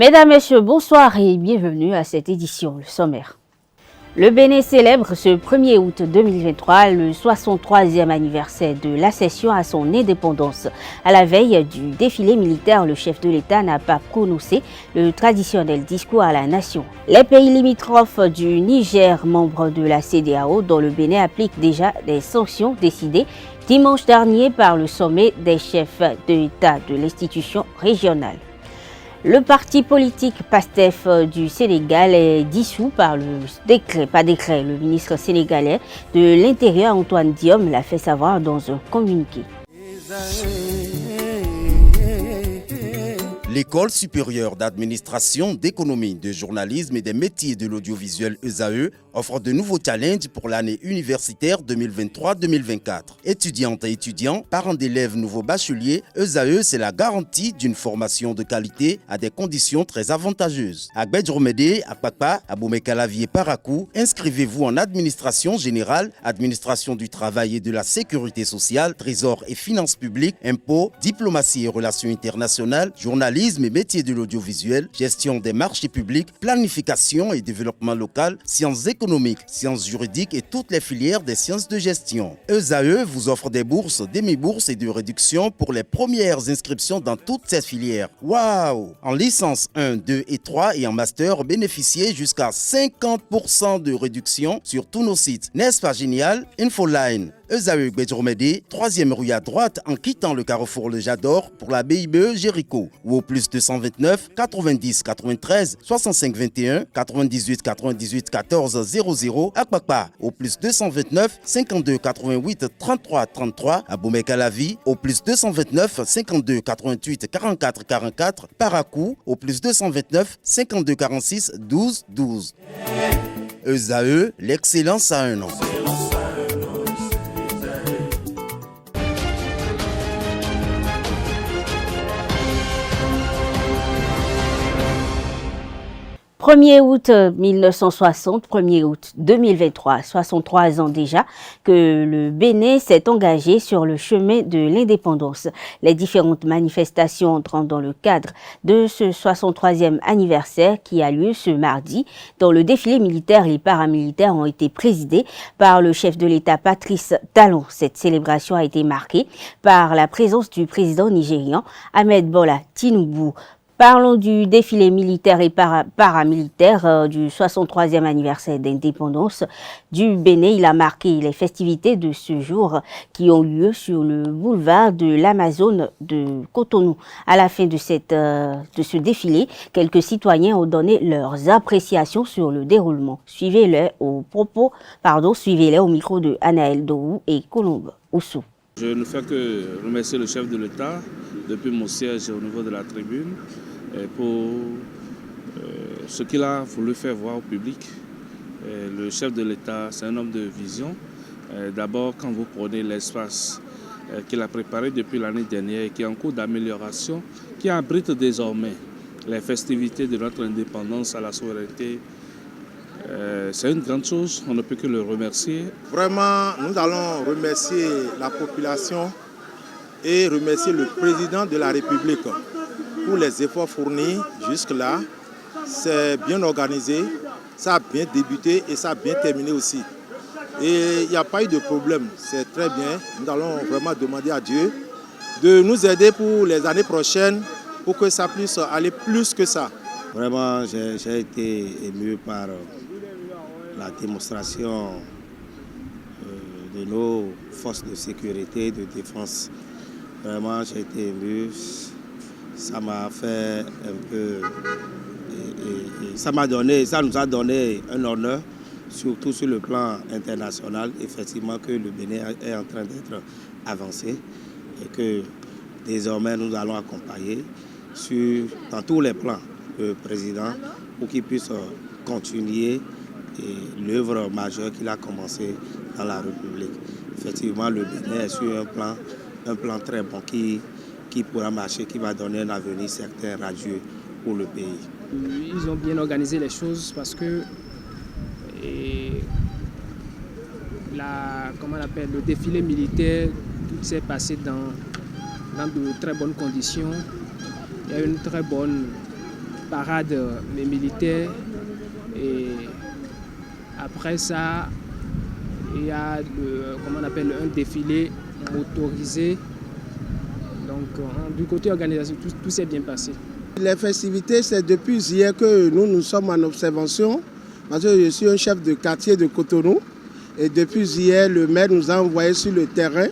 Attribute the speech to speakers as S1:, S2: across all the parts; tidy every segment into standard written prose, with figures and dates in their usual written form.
S1: Mesdames, Messieurs, bonsoir et bienvenue à cette édition, le sommaire. Le Bénin célèbre ce 1er août 2023 le 63e anniversaire de l'accession à son indépendance. À la veille du défilé militaire, le chef de l'État n'a pas prononcé le traditionnel discours à la nation. Les pays limitrophes du Niger, membres de la CEDEAO, dont le Bénin applique déjà des sanctions décidées dimanche dernier par le sommet des chefs de l'État de l'institution régionale. Le parti politique PASTEF du Sénégal est dissous par le décret. Le ministre sénégalais de l'Intérieur, Antoine Diome, l'a fait savoir dans un communiqué.
S2: L'École supérieure d'administration, d'économie, de journalisme et des métiers de l'audiovisuel ESAE offre de nouveaux challenges pour l'année universitaire 2023-2024. Étudiantes et étudiants, parents d'élèves nouveaux bacheliers, ESAE, c'est la garantie d'une formation de qualité à des conditions très avantageuses. À Gbedjromede, à Papa, à Boumekalavi et Parakou, inscrivez-vous en administration générale, administration du travail et de la sécurité sociale, trésor et finances publiques, impôts, diplomatie et relations internationales, journalisme et métiers de l'audiovisuel, gestion des marchés publics, planification et développement local, sciences économiques, sciences juridiques et toutes les filières des sciences de gestion. ESAE vous offre des bourses, demi-bourses et de réductions pour les premières inscriptions dans toutes ces filières. Waouh! En licence 1, 2 et 3 et en master, bénéficiez jusqu'à 50% de réduction sur tous nos sites. N'est-ce pas génial? Infoline. ESAE Gbedjromede, 3e rue à droite en quittant le carrefour Le Jador pour la BIBE Jéricho ou au plus 229 90 93 65 21 98 98 14 00 à Kpakpa au plus 229 52 88 33 33 à Boumekalavi au plus 229 52 88 44 44 Parakou au plus 229 52 46 12 12. ESAE, l'excellence à un nom.
S1: 1er août 1960, 1er août 2023, 63 ans déjà que le Bénin s'est engagé sur le chemin de l'indépendance. Les différentes manifestations entrant dans le cadre de ce 63e anniversaire qui a lieu ce mardi, dont le défilé militaire et paramilitaire ont été présidés par le chef de l'État Patrice Talon. Cette célébration a été marquée par la présence du président nigérian Ahmed Bola Tinubu. Parlons du défilé militaire et paramilitaire du 63e anniversaire d'indépendance du Bénin. Il a marqué les festivités de ce jour qui ont lieu sur le boulevard de l'Amazone de Cotonou. À la fin de ce défilé, quelques citoyens ont donné leurs appréciations sur le déroulement. Suivez-les au micro de Anaël Dorou et Colombe Oussou.
S3: Je ne fais que remercier le chef de l'État depuis mon siège au niveau de la tribune pour ce qu'il a voulu faire voir au public. Le chef de l'État, c'est un homme de vision. D'abord, quand vous prenez l'espace qu'il a préparé depuis l'année dernière et qui est en cours d'amélioration, qui abrite désormais les festivités de notre indépendance à la souveraineté, c'est une grande chose, on ne peut que le remercier.
S4: Vraiment, nous allons remercier la population et remercier le président de la République pour les efforts fournis jusque-là. C'est bien organisé, ça a bien débuté et ça a bien terminé aussi. Et il n'y a pas eu de problème, c'est très bien. Nous allons vraiment demander à Dieu de nous aider pour les années prochaines pour que ça puisse aller plus que ça.
S5: Vraiment, j'ai été ému par la démonstration de nos forces de sécurité, de défense. Vraiment, j'ai été ému. Ça m'a fait un peu... ça nous a donné un honneur, surtout sur le plan international, effectivement, que le Bénin est en train d'être avancé et que désormais nous allons accompagner dans tous les plans le président pour qu'il puisse continuer l'œuvre majeure qu'il a commencé dans la République. Effectivement, le Bénin est sur un plan très bon qui pourra marcher, qui va donner un avenir certain, radieux pour le pays.
S6: Ils ont bien organisé les choses parce que le défilé militaire, tout s'est passé dans de très bonnes conditions. Il y a une très bonne parade militaire. Et après ça, il y a un défilé motorisé. Donc du côté organisation, tout s'est bien passé.
S5: Les festivités, c'est depuis hier que nous sommes en observation. Parce que je suis un chef de quartier de Cotonou. Et depuis hier, le maire nous a envoyés sur le terrain.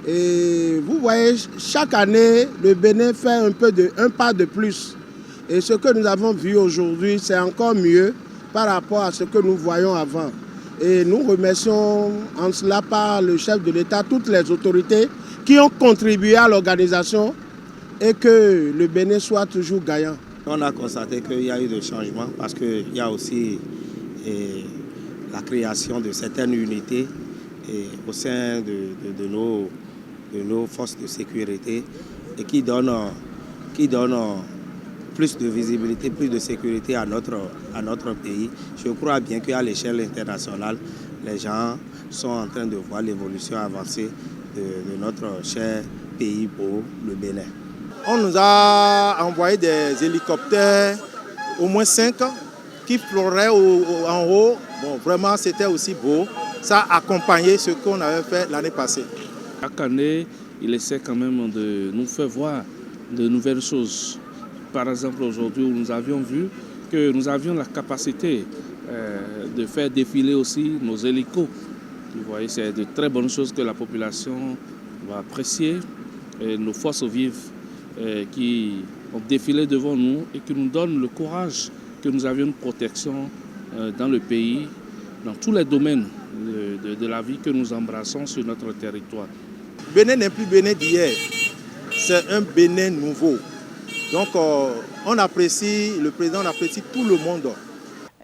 S5: Et vous voyez, chaque année, le Bénin fait un pas de plus. Et ce que nous avons vu aujourd'hui, c'est encore mieux par rapport à ce que nous voyons avant. Et nous remercions en cela par le chef de l'État, toutes les autorités qui ont contribué à l'organisation et que le Bénin soit toujours gagnant. On a constaté qu'il y a eu des changements parce qu'il y a aussi la création de certaines unités au sein de nos forces de sécurité et qui donnent plus de visibilité, plus de sécurité à notre pays. Je crois bien qu'à l'échelle internationale, les gens sont en train de voir l'évolution avancée de notre cher pays beau, le Bénin.
S4: On nous a envoyé des hélicoptères, au moins 5, qui floraient en haut. Bon, vraiment, c'était aussi beau. Ça a accompagné ce qu'on avait fait l'année passée.
S3: Chaque année, il essaie quand même de nous faire voir de nouvelles choses. Par exemple, aujourd'hui, nous avions vu que nous avions la capacité de faire défiler aussi nos hélicos. Vous voyez, c'est de très bonnes choses que la population va apprécier. Et nos forces vives qui ont défilé devant nous et qui nous donnent le courage que nous avions une protection dans le pays, dans tous les domaines de la vie que nous embrassons sur notre territoire.
S4: Bénin n'est plus Bénin d'hier, c'est un Bénin nouveau. Donc le président apprécie tout le monde.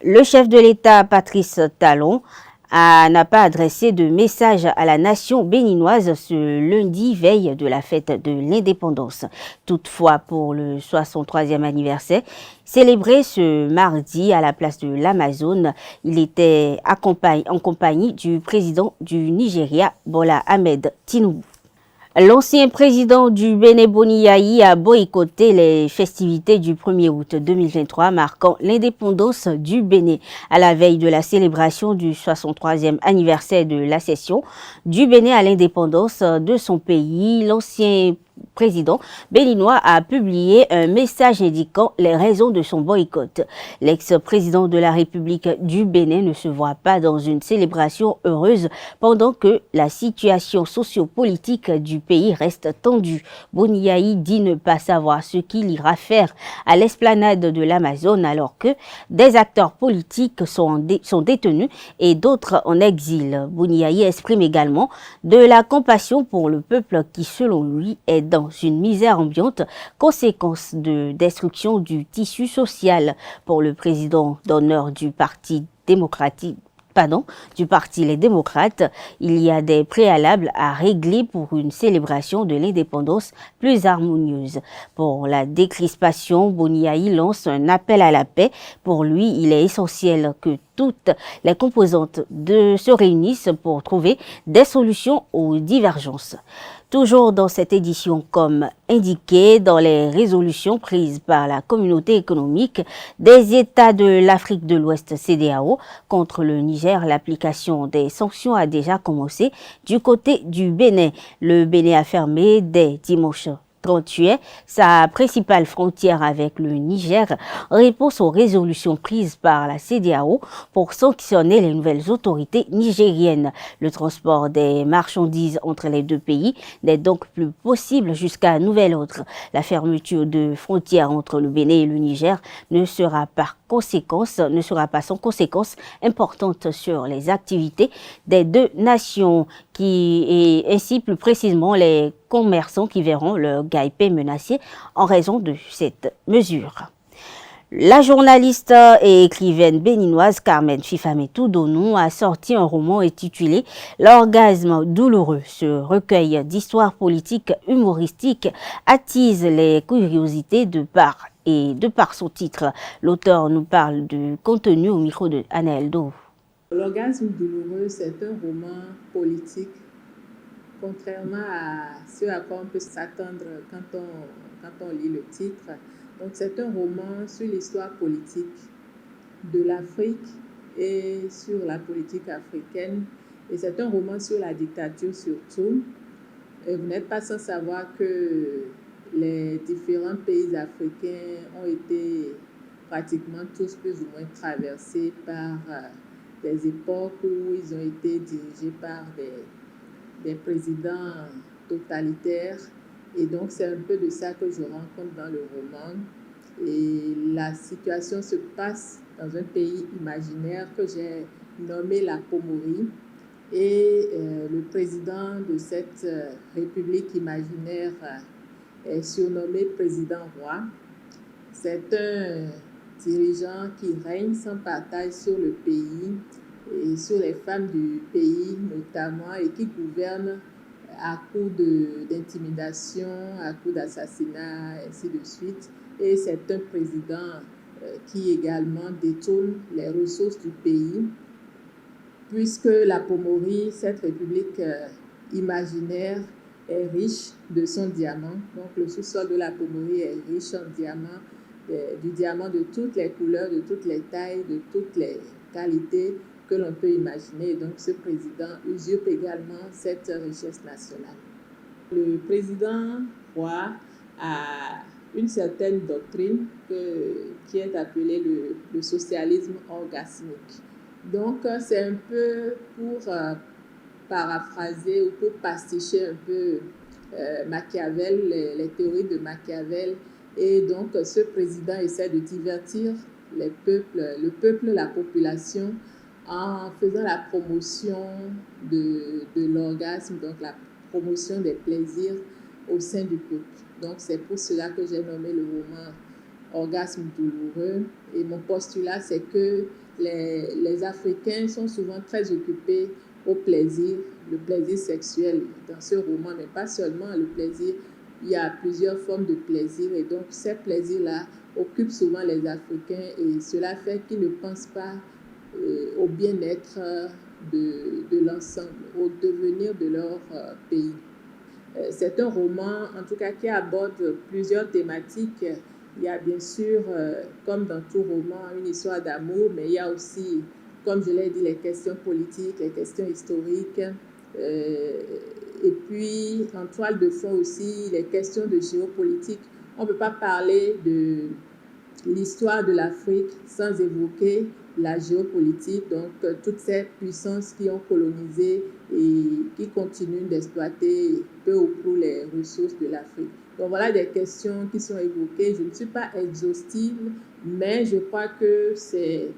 S1: Le chef de l'État, Patrice Talon, n'a pas adressé de message à la nation béninoise ce lundi, veille de la fête de l'indépendance. Toutefois, pour le 63e anniversaire, célébré ce mardi à la place de l'Amazone, il était en compagnie du président du Nigeria, Bola Ahmed Tinubu. L'ancien président du Bénin, Boni Yayi, a boycotté les festivités du 1er août 2023 marquant l'indépendance du Bénin. À la veille de la célébration du 63e anniversaire de l'accession du Bénin à l'indépendance de son pays, l'ancien président béninois a publié un message indiquant les raisons de son boycott. L'ex-président de la République du Bénin ne se voit pas dans une célébration heureuse pendant que la situation sociopolitique du pays reste tendue. Boni Yayi dit ne pas savoir ce qu'il ira faire à l'esplanade de l'Amazone alors que des acteurs politiques sont détenus et d'autres en exil. Boni Yayi exprime également de la compassion pour le peuple qui, selon lui, est dans une misère ambiante, conséquence de destruction du tissu social. Pour le président d'honneur du Parti Les Démocrates, il y a des préalables à régler pour une célébration de l'indépendance plus harmonieuse. Pour la décrispation, Boni Yayi lance un appel à la paix. Pour lui, il est essentiel que toutes les composantes se réunissent pour trouver des solutions aux divergences. Toujours dans cette édition, comme indiqué dans les résolutions prises par la communauté économique des États de l'Afrique de l'Ouest CEDEAO contre le Niger, l'application des sanctions a déjà commencé du côté du Bénin. Le Bénin a fermé dès dimanche 30 juillet sa principale frontière avec le Niger, réponse aux résolutions prises par la CEDEAO pour sanctionner les nouvelles autorités nigériennes. Le transport des marchandises entre les deux pays n'est donc plus possible jusqu'à nouvel ordre. La fermeture de frontières entre le Bénin et le Niger ne sera pas sans conséquence importante sur les activités des deux nations et ainsi plus précisément les commerçants qui verront leur gagne-pain menacé en raison de cette mesure. La journaliste et écrivaine béninoise Carmen Fifametou Donou a sorti un roman intitulé « L'orgasme douloureux ». Ce recueil d'histoires politiques humoristiques attise les curiosités de par son titre. L'auteur nous parle du contenu au micro de Anaël Do.
S7: L'orgasme douloureux, c'est un roman politique, contrairement à ce à quoi on peut s'attendre quand on lit le titre. Donc c'est un roman sur l'histoire politique de l'Afrique et sur la politique africaine. Et c'est un roman sur la dictature surtout. Et vous n'êtes pas sans savoir que les différents pays africains ont été pratiquement tous plus ou moins traversés par des époques où ils ont été dirigés par des présidents totalitaires. Et donc, c'est un peu de ça que je rencontre dans le roman. Et la situation se passe dans un pays imaginaire que j'ai nommé la Pomorie. Et le président de cette république imaginaire est surnommé président roi. C'est un dirigeant qui règne sans partage sur le pays et sur les femmes du pays notamment, et qui gouverne à coup d'intimidation, à coup d'assassinat, ainsi de suite. Et c'est un président qui également détourne les ressources du pays, puisque la Pomorie, cette république imaginaire, est riche de son diamant. Donc le sous-sol de la Pomorie est riche en diamants, du diamant de toutes les couleurs, de toutes les tailles, de toutes les qualités que l'on peut imaginer. Et donc ce président usurpe également cette richesse nationale. Le président roi a une certaine doctrine qui est appelée le socialisme orgasmique. Donc c'est un peu pour paraphraser ou pour pasticher un peu Machiavel, les théories de Machiavel. Et donc ce président essaie de divertir le peuple, la population, en faisant la promotion de l'orgasme, donc la promotion des plaisirs au sein du peuple. Donc c'est pour cela que j'ai nommé le roman Orgasme douloureux. Et mon postulat, c'est que les Africains sont souvent très occupés au plaisir, le plaisir sexuel dans ce roman, mais pas seulement le plaisir. Il y a plusieurs formes de plaisir, et donc ces plaisirs-là occupent souvent les Africains, et cela fait qu'ils ne pensent pas au bien-être de l'ensemble, au devenir de leur pays. C'est un roman, en tout cas, qui aborde plusieurs thématiques. Il y a bien sûr, comme dans tout roman, une histoire d'amour, mais il y a aussi, comme je l'ai dit, les questions politiques, les questions historiques, et puis en toile de fond aussi, les questions de géopolitique. On ne peut pas parler de l'histoire de l'Afrique sans évoquer la géopolitique, donc toutes ces puissances qui ont colonisé et qui continuent d'exploiter peu ou prou les ressources de l'Afrique. Donc voilà des questions qui sont évoquées. Je ne suis pas exhaustive, mais je crois que c'est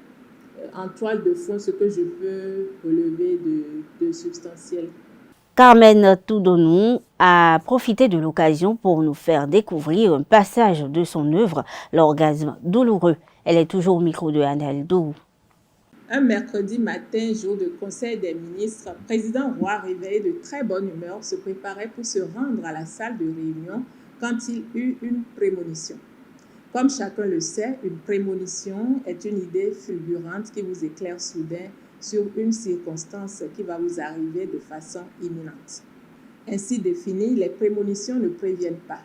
S7: en toile de fond ce que je peux relever de substantiel.
S1: Carmen Toudonou a profité de l'occasion pour nous faire découvrir un passage de son œuvre, L'orgasme douloureux. Elle est toujours au micro de Annelle Dou.
S7: Un mercredi matin, jour de conseil des ministres, président Roy, réveillé de très bonne humeur, se préparait pour se rendre à la salle de réunion quand il eut une prémonition. Comme chacun le sait, une prémonition est une idée fulgurante qui vous éclaire soudain sur une circonstance qui va vous arriver de façon imminente. Ainsi définies, les prémonitions ne préviennent pas.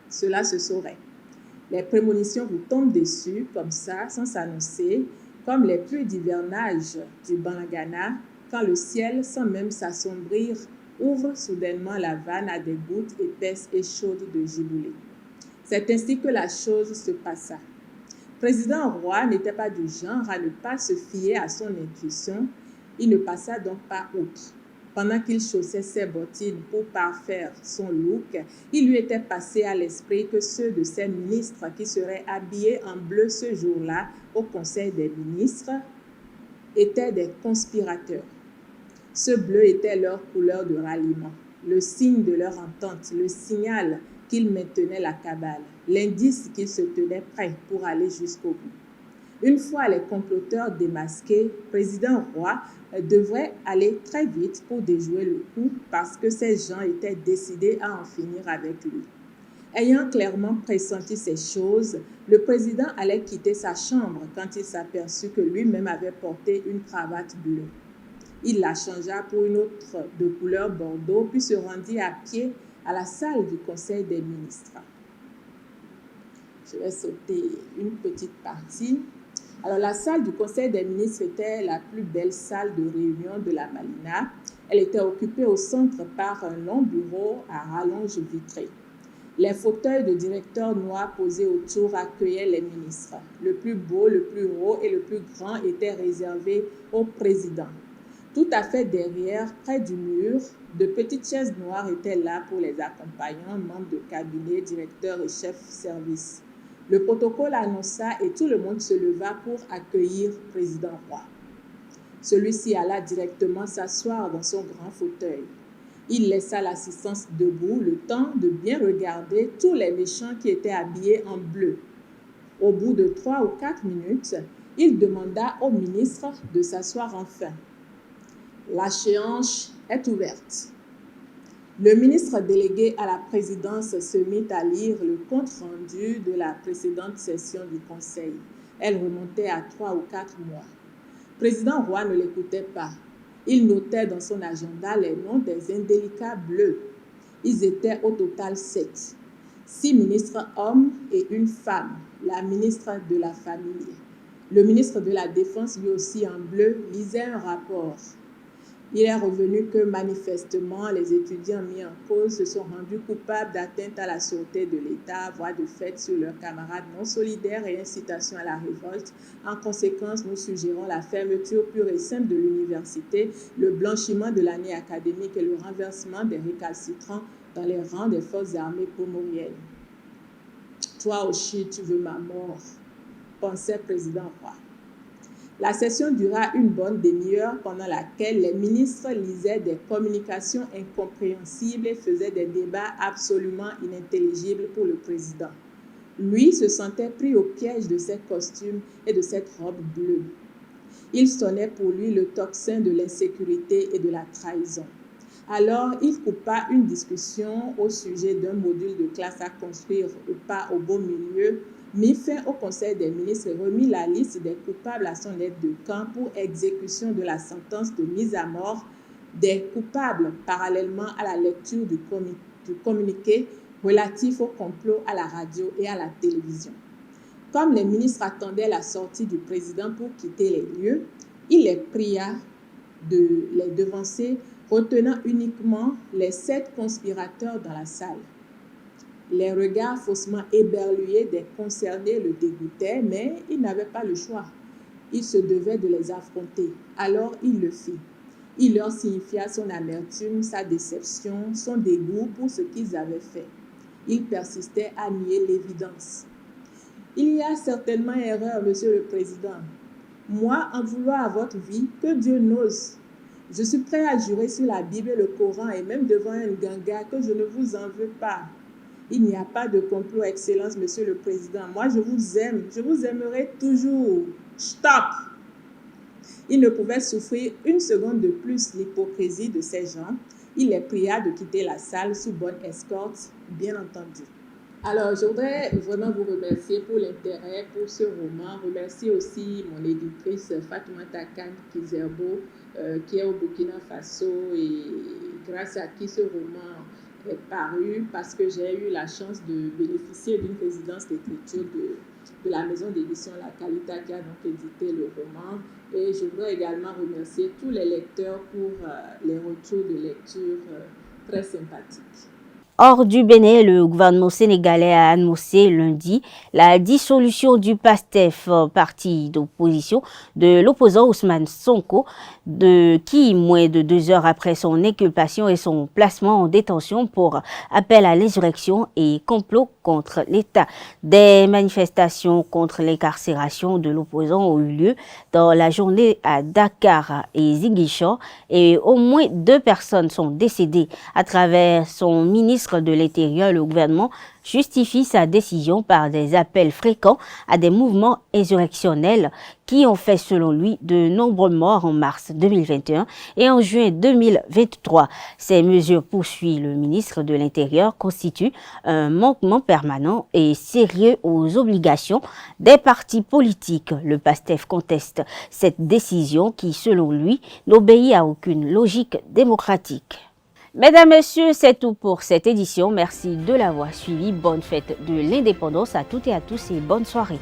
S7: Cela se saurait. Les prémonitions vous tombent dessus comme ça, sans s'annoncer, comme les pluies d'hivernage du Banagana, quand le ciel, sans même s'assombrir, ouvre soudainement la vanne à des gouttes épaisses et chaudes de giboulée. C'est ainsi que la chose se passa. Président Roy n'était pas du genre à ne pas se fier à son intuition. Il ne passa donc pas outre. Pendant qu'il chaussait ses bottines pour parfaire son look, il lui était passé à l'esprit que ceux de ses ministres qui seraient habillés en bleu ce jour-là au Conseil des ministres étaient des conspirateurs. Ce bleu était leur couleur de ralliement, le signe de leur entente, le signal qu'ils maintenaient la cabale, l'indice qu'ils se tenaient prêts pour aller jusqu'au bout. Une fois les comploteurs démasqués, président Roy devrait aller très vite pour déjouer le coup parce que ces gens étaient décidés à en finir avec lui. Ayant clairement pressenti ces choses, le président allait quitter sa chambre quand il s'aperçut que lui-même avait porté une cravate bleue. Il la changea pour une autre de couleur bordeaux, puis se rendit à pied à la salle du Conseil des ministres. Je vais sauter une petite partie. Alors, la salle du Conseil des ministres était la plus belle salle de réunion de la Malina. Elle était occupée au centre par un long bureau à rallonge vitrée. Les fauteuils de directeurs noirs posés autour accueillaient les ministres. Le plus beau, le plus haut et le plus grand étaient réservés au président. Tout à fait derrière, près du mur, de petites chaises noires étaient là pour les accompagnants, membres de cabinet, directeurs et chefs service. Le protocole annonça et tout le monde se leva pour accueillir le président Roy. Celui-ci alla directement s'asseoir dans son grand fauteuil. Il laissa l'assistance debout le temps de bien regarder tous les méchants qui étaient habillés en bleu. Au bout de 3 ou 4 minutes, il demanda au ministre de s'asseoir enfin. La séance est ouverte. Le ministre délégué à la présidence se mit à lire le compte-rendu de la précédente session du Conseil. Elle remontait à 3 ou 4 mois. Président Roy ne l'écoutait pas. Il notait dans son agenda les noms des indélicats bleus. Ils étaient au total 7. 6 ministres hommes et une femme, la ministre de la Famille. Le ministre de la Défense, lui aussi en bleu, lisait un rapport. Il est revenu que manifestement, les étudiants mis en cause se sont rendus coupables d'atteinte à la sûreté de l'État, voie de fait sur leurs camarades non solidaires et incitation à la révolte. En conséquence, nous suggérons la fermeture pure et simple de l'université, le blanchiment de l'année académique et le renversement des récalcitrants dans les rangs des forces armées pomoriennes. Toi aussi, tu veux ma mort, pensait président Roy. La session dura une bonne demi-heure pendant laquelle les ministres lisaient des communications incompréhensibles et faisaient des débats absolument inintelligibles pour le président. Lui se sentait pris au piège de ses costumes et de cette robe bleue. Il sonnait pour lui le tocsin de l'insécurité et de la trahison. Alors, il coupa une discussion au sujet d'un module de classe à construire pas au beau milieu, mit fin au Conseil des ministres et remit la liste des coupables à son aide de camp pour exécution de la sentence de mise à mort des coupables parallèlement à la lecture du communiqué relatif au complot à la radio et à la télévision. Comme les ministres attendaient la sortie du président pour quitter les lieux, il les pria de les devancer, retenant uniquement les 7 conspirateurs dans la salle. Les regards faussement éberlués des concernés le dégoûtaient, mais il n'avait pas le choix. Il se devait de les affronter. Alors il le fit. Il leur signifia son amertume, sa déception, son dégoût pour ce qu'ils avaient fait. Il persistait à nier l'évidence. Il y a certainement erreur, Monsieur le Président. Moi, en vouloir à votre vie, que Dieu n'ose. Je suis prêt à jurer sur la Bible et le Coran et même devant un ganga que je ne vous en veux pas. Il n'y a pas de complot, Excellence, Monsieur le Président. Moi, je vous aime. Je vous aimerai toujours. Stop! Il ne pouvait souffrir une seconde de plus l'hypocrisie de ces gens. Il les pria de quitter la salle sous bonne escorte, bien entendu. Alors, je voudrais vraiment vous remercier pour l'intérêt pour ce roman. Remercier aussi mon éditrice Fatoumata Kane Kizerbo, qui est au Burkina Faso et grâce à qui ce roman est paru, parce que j'ai eu la chance de bénéficier d'une résidence d'écriture de la maison d'édition La Qualita qui a donc édité le roman. Et je voudrais également remercier tous les lecteurs pour les retours de lecture très sympathiques.
S1: Hors du Bénin, le gouvernement sénégalais a annoncé lundi la dissolution du PASTEF, parti d'opposition de l'opposant Ousmane Sonko, qui, moins de 2 heures après son inculpation et son placement en détention pour appel à l'insurrection et complot contre l'État. Des manifestations contre l'incarcération de l'opposant ont eu lieu dans la journée à Dakar et Ziguinchor et au moins 2 personnes sont décédées. À travers son ministre de l'Intérieur, le gouvernement justifie sa décision par des appels fréquents à des mouvements insurrectionnels qui ont fait, selon lui, de nombreux morts en mars 2021 et en juin 2023. Ces mesures, poursuit le ministre de l'Intérieur, constituent un manquement permanent et sérieux aux obligations des partis politiques. Le PASTEF conteste cette décision qui, selon lui, n'obéit à aucune logique démocratique. Mesdames, Messieurs, c'est tout pour cette édition. Merci de l'avoir suivi. Bonne fête de l'indépendance à toutes et à tous et bonne soirée.